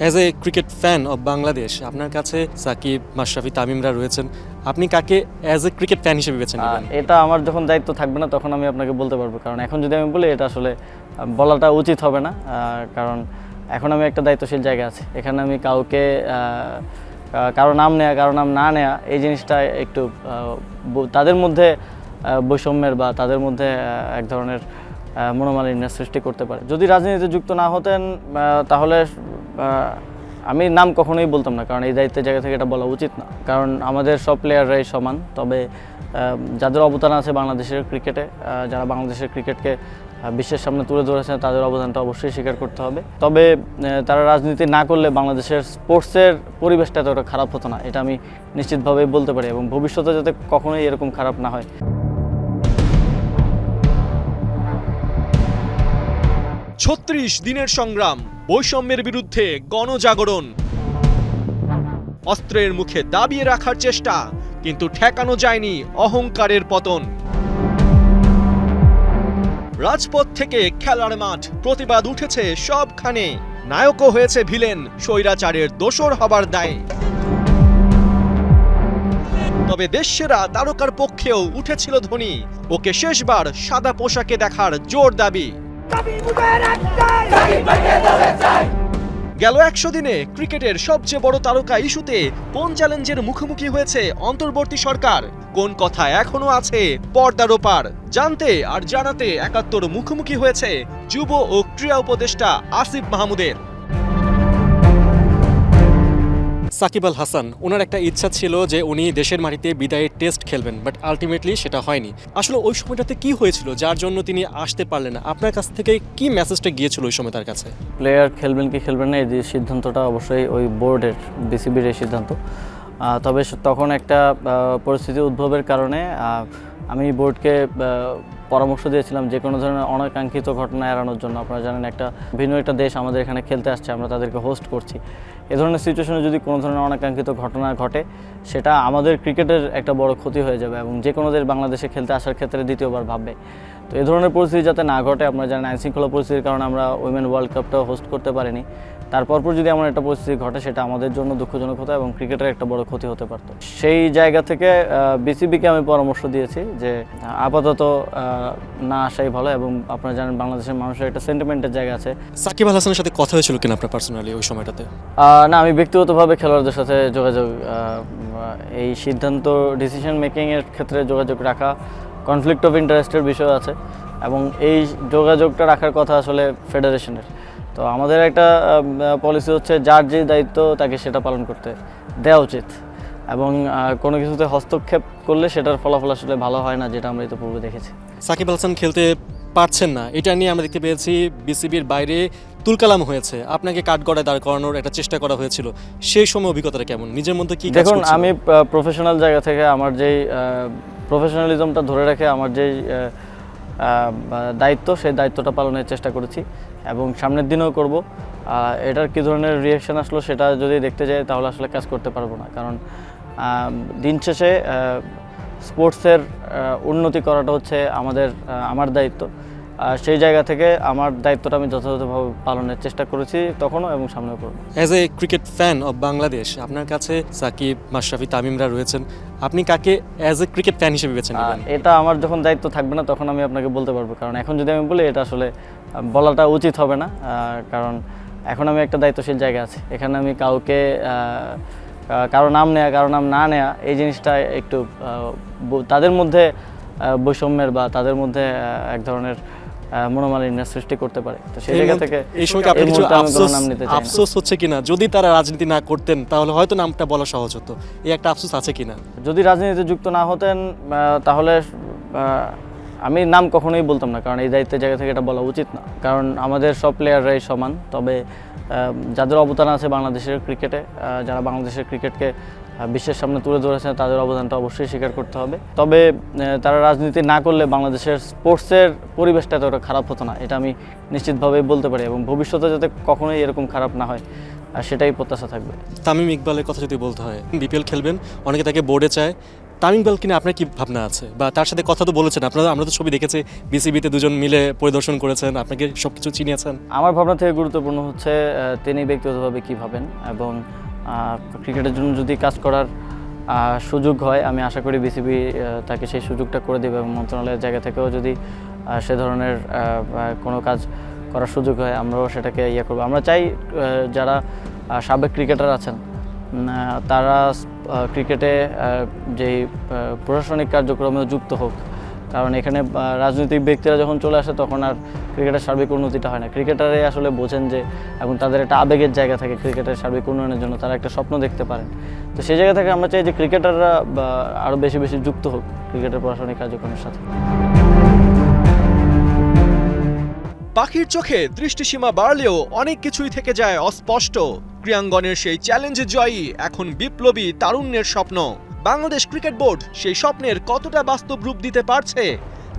As a cricket fan of Bangladesh, আপনার কাছে সাকিব, মাশরাফি, তামিমরা রয়েছেন, আপনি কাকে অ্যাজ এ ক্রিকেট ফ্যান হিসেবে বেছে নেবেন? এটা আমার যখন দায়িত্ব থাকবে না তখন আমি আপনাকে বলতে পারবো, কারণ এখন যদি আমি বলি এটা আসলে বলাটা উচিত হবে না। কারণ এখন আমি একটা দায়িত্বশীল জায়গায় আছি, এখানে আমি কাউকে কারো নাম নেয়া কারো নাম না নেয়া এই জিনিসটা একটু তাদের মধ্যে বৈষম্যের বা তাদের মধ্যে এক ধরনের মনোমালিন্যের সৃষ্টি করতে পারে। যদি রাজনীতিতে যুক্ত না হতেন তাহলে আমি নাম কখনোই বলতাম না, কারণ এই দায়িত্বের জায়গা থেকে এটা বলা উচিত না। কারণ আমাদের সব প্লেয়াররাই সমান, তবে যাদের অবদান আছে বাংলাদেশের ক্রিকেটে, যারা বাংলাদেশের ক্রিকেটকে বিশ্বের সামনে তুলে ধরেছেন, তাদের অবদানটা অবশ্যই স্বীকার করতে হবে। তবে তারা রাজনীতি না করলে বাংলাদেশের স্পোর্টসের পরিবেশটা এতটা খারাপ হতো না, এটা আমি নিশ্চিতভাবেই বলতে পারি, এবং ভবিষ্যতে যাতে কখনোই এরকম খারাপ না হয়। ৩৬ দিনের সংগ্রাম, বৈষম্যের বিরুদ্ধে গণজাগরণ, অস্ত্রের মুখে দাবিয়ে রাখার চেষ্টা, কিন্তু ঠেকানো যায়নি অহংকারের পতন। রাজপথ থেকে খেলার মাঠ, প্রতিবাদ উঠেছে সবখানে, নায়কও হয়েছে ভিলেন স্বৈরাচারের দোসর হবার দায়ে। তবে দেশসেরা তারকার পক্ষেও উঠেছিল ধ্বনি, ওকে শেষবার সাদা পোশাকে দেখার জোর দাবি। গেল ১০০ দিনে ক্রিকেটের সবচেয়ে বড় তারকা ইস্যুতে কোন চ্যালেঞ্জের মুখোমুখি হয়েছে অন্তর্বর্তী সরকার, কোন কথা এখনো আছে পর্দার ওপার, জানতে আর জানাতে ৭১ মুখোমুখি হয়েছে যুব ও ক্রীড়া উপদেষ্টা আসিফ মাহমুদের। সাকিব আল হাসান, ওনার একটা ইচ্ছা ছিল যে উনি দেশের মাটিতে বিদায়ের টেস্ট খেলবেন, বাট আলটিমেটলি সেটা হয়নি। আসলে ওই সময়টাতে কি হয়েছিল যার জন্য তিনি আসতে পারলেন না? আপনার কাছ থেকে কি মেসেজটা গিয়েছিল ওই সময় তার কাছে? প্লেয়ার খেলবেন কি খেলবেন না এই যে সিদ্ধান্তটা অবশ্যই ওই বোর্ডের, বিসিবির এই সিদ্ধান্ত। তবে তখন একটা পরিস্থিতি উদ্ভবের কারণে আমি বোর্ডকে পরামর্শ দিয়েছিলাম যে কোনো ধরনের অনাকাঙ্ক্ষিত ঘটনা এড়ানোর জন্য। আপনারা জানেন একটা ভিন্ন একটা দেশ আমাদের এখানে খেলতে আসছে, আমরা তাদেরকে হোস্ট করছি। এ ধরনের সিচুয়েশনে যদি কোনো ধরনের অনাকাঙ্ক্ষিত ঘটনা ঘটে, সেটা আমাদের ক্রিকেটের একটা বড় ক্ষতি হয়ে যাবে, এবং যে কোনো দেশ বাংলাদেশে খেলতে আসার ক্ষেত্রে দ্বিতীয়বার ভাববে। তো এই ধরনের পরিস্থিতি যাতে না ঘটে, আপনারা জানেন আইনশৃঙ্খলা পরিস্থিতির কারণে আমরা উইমেন ওয়ার্ল্ড কাপটাও হোস্ট করতে পারিনি। তারপর যদি এমন একটা পরিস্থিতি ঘটে, সেটা আমাদের জন্য দুঃখজনক হতো এবং ক্রিকেটের একটা বড় ক্ষতি হতে পারত। সেই জায়গা থেকে বিসিবিকে আমি পরামর্শ দিয়েছি যে আপাতত না আসাই ভালো, এবং আপনারা জানেন বাংলাদেশের মানুষের একটা সেন্টিমেন্টের জায়গা আছে। সাকিব আল হাসানের সাথে কথা হয়েছিল কিনা আপনার পার্সোনালি ওই সময়টাতে? না, আমি ব্যক্তিগতভাবে খেলোয়াড়দের সাথে যোগাযোগ, এই সিদ্ধান্ত ডিসিশন মেকিংয়ের ক্ষেত্রে যোগাযোগ রাখা কনফ্লিক্ট অফ ইন্টারেস্টের বিষয় আছে, এবং এই যোগাযোগটা রাখার কথা আসলে ফেডারেশনের। তো আমাদের একটা পলিসি হচ্ছে যার যে দায়িত্ব তাকে সেটা পালন করতে দেওয়া উচিত, এবং কোনো কিছুতে হস্তক্ষেপ করলে সেটার ফলাফল আসলে ভালো হয় না, যেটা আমরা ইতিপূর্বে দেখেছি। সাকিব আল হাসান খেলতে পারছেন না, এটা নিয়ে আমরা দেখতে পেয়েছি বিসিবির বাইরে তুলকালাম হয়েছে, আপনাকে কাঠগড়ায় দাঁড় করানোর একটা চেষ্টা করা হয়েছিল। সেই সময় অভিজ্ঞতাটা কেমন, নিজের মধ্যে কি? দেখুন, আমি প্রফেশনাল জায়গা থেকে আমার যেই প্রফেশনালিজমটা ধরে রেখে আমার যেই দায়িত্ব, সেই দায়িত্বটা পালনের চেষ্টা করেছি এবং সামনের দিনেও করব। এটার কী ধরনের রিয়াকশান আসলো সেটা যদি দেখতে যাই তাহলে আসলে কাজ করতে পারবো না, কারণ দিন শেষে স্পোর্টসের উন্নতি করাটা হচ্ছে আমার দায়িত্ব। সেই জায়গা থেকে আমার দায়িত্বটা আমি যথাযথভাবে পালনের চেষ্টা করেছি তখনও এবং সামনেও করব। As a cricket fan of Bangladesh, আপনার কাছে সাকিব, মাশরাফি, তামিমরা রয়েছেন, আপনি কাকে অ্যাজ এ ক্রিকেট ফ্যান হিসেবে বেছে নেবেন? এটা আমার যখন দায়িত্ব থাকবে না তখন আমি আপনাকে বলতে পারবো, কারণ এখন যদি আমি বলি এটা আসলে বলাটা উচিত হবে না। কারণ এখন আমি একটা দায়িত্বশীল জায়গায় আছি, এখানে আমি কাউকে কারো নাম নেয়া কারো নাম না নেয়া এই জিনিসটা একটু তাদের মধ্যে বৈষম্যের বা তাদের মধ্যে এক ধরনের মনোমালিন্যের সৃষ্টি করতে পারে। তো সেই জায়গা থেকে এই সময় আপনি কিছু আফসোস হচ্ছে কিনা, যদি তারা রাজনীতি না করতেন তাহলে হয়তো নামটা বলা সহজ হতো, এই একটা আফসোস আছে কিনা? যদি রাজনীতিতে যুক্ত না হতেন তাহলে আমি নাম কখনোই বলতাম না, কারণ এই দায়িত্বের জায়গা থেকে এটা বলা উচিত না। কারণ আমাদের সব প্লেয়াররাই সমান, তবে যাদের অবদান আছে বাংলাদেশের ক্রিকেটে, যারা বাংলাদেশের ক্রিকেটকে বিশ্বের সামনে তুলে ধরেছেন, তাদের অবদানটা অবশ্যই স্বীকার করতে হবে। তবে তারা রাজনীতি না করলে বাংলাদেশের স্পোর্টসের পরিবেশটা এতটা খারাপ হতো না, এটা আমি নিশ্চিতভাবেই বলতে পারি, এবং ভবিষ্যতে যাতে কখনোই এরকম খারাপ না হয় সেটাই প্রত্যাশা থাকবে। তামিম ইকবালের কথা যদি বলতে হয়, বিপিএল খেলবেন, অনেকে তাকে বোর্ডে চায়, তামিম ইকবালকে নিয়ে আপনার কি ভাবনা আছে, বা তার সাথে কথা তো বলেছেন আপনারা, আমরা তো ছবি দেখেছি বিসিবিতে দুজন মিলে পরিদর্শন করেছেন, আপনাকে সব কিছু চিনিয়েছেন। আমার ভাবনা থেকে গুরুত্বপূর্ণ হচ্ছে তিনি ব্যক্তিগতভাবে কী ভাবেন, এবং ক্রিকেটের জন্য যদি কাজ করার সুযোগ হয় আমি আশা করি বিসিবি তাকে সেই সুযোগটা করে দেবে, এবং মন্ত্রণালয়ের জায়গা থেকেও যদি সে ধরনের কোনো কাজ করার সুযোগ হয় আমরাও সেটাকে করবো। আমরা চাই যারা সাবেক ক্রিকেটার আছেন তারা ক্রিকেটে যেই প্রশাসনিক কার্যক্রমেও যুক্ত হোক, কারণ এখানে রাজনৈতিক ব্যক্তিরা যখন চলে আসে তখন আর ক্রিকেটের সার্বিক উন্নতিটা হয় না। ক্রিকেটারে আসলে বোঝেন যে, এবং তাদের একটা আবেগের জায়গা থাকে ক্রিকেটের সার্বিক উন্নয়নের জন্য, তারা একটা স্বপ্ন দেখতে পারেন। তো সেই জায়গা থেকে আমরা চাই যে ক্রিকেটাররা আরও বেশি বেশি যুক্ত হোক ক্রিকেটের প্রশাসনিক কার্যক্রমের সাথে। পাখির চোখে দৃষ্টিসীমা বাড়লেও অনেক কিছুই থেকে যায় অস্পষ্ট। ক্রীড়াঙ্গনের সেই চ্যালেঞ্জ জয়ী এখন বিপ্লবী তারুণ্যের স্বপ্ন। বাংলাদেশ ক্রিকেট বোর্ড সেই স্বপ্নের কতটা বাস্তব রূপ দিতে পারছে?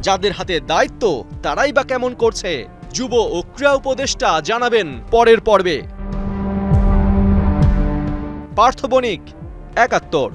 যাদের হাতে দায়িত্ব তারাই বা কেমন করছে? যুব ও ক্রীড়া উপদেষ্টা জানাবেন পরের পর্বে। পার্থ বণিক, ৭১।